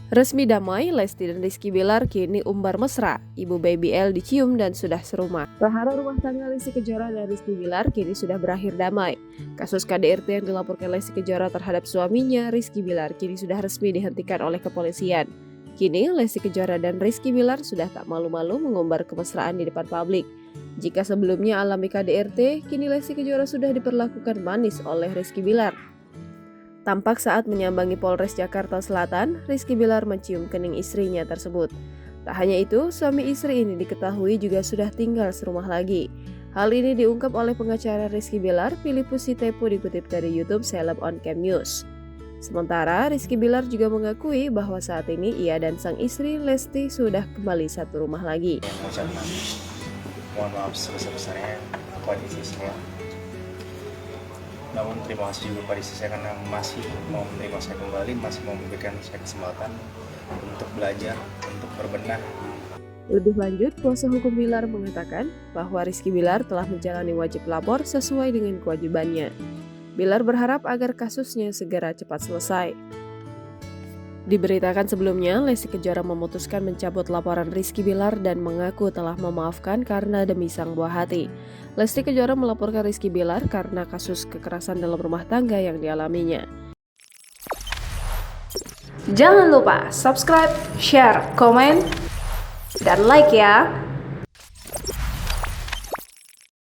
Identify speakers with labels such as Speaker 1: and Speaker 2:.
Speaker 1: Resmi damai, Lesti dan Rizky Bilar kini umbar mesra. Ibu baby L dicium dan sudah serumah. Prahara rumah tangga Lesti Kejora dan Rizky Bilar kini sudah berakhir damai. Kasus KDRT yang dilaporkan Lesti Kejora terhadap suaminya, Rizky Bilar, kini sudah resmi dihentikan oleh kepolisian. Kini, Lesti Kejora dan Rizky Bilar sudah tak malu-malu mengumbar kemesraan di depan publik. Jika sebelumnya alami KDRT, kini Lesti Kejora sudah diperlakukan manis oleh Rizky Bilar. Tampak saat menyambangi Polres Jakarta Selatan, Rizky Bilar mencium kening istrinya tersebut. Tak hanya itu, suami istri ini diketahui juga sudah tinggal serumah lagi. Hal ini diungkap oleh pengacara Rizky Bilar, Filipus Sitepu, dikutip dari YouTube Celeb On Cam News. Sementara, Rizky Bilar juga mengakui bahwa saat ini ia dan sang istri Lesti sudah kembali satu rumah lagi.
Speaker 2: Mohon maaf sebesar-besarnya kepada istri saya. Namun terima kasih juga pada istri saya karena masih mau menerima saya kembali, masih mau memberikan saya kesempatan untuk belajar, untuk berbenah.
Speaker 1: Lebih lanjut, kuasa hukum Bilar mengatakan bahwa Rizky Bilar telah menjalani wajib lapor sesuai dengan kewajibannya. Bilar berharap agar kasusnya segera cepat selesai. Diberitakan sebelumnya, Lesti Kejora memutuskan mencabut laporan Rizky Bilar dan mengaku telah memaafkan karena demi sang buah hati. Lesti Kejora melaporkan Rizky Bilar karena kasus kekerasan dalam rumah tangga yang dialaminya.
Speaker 3: Jangan lupa subscribe, share, komen, dan like ya!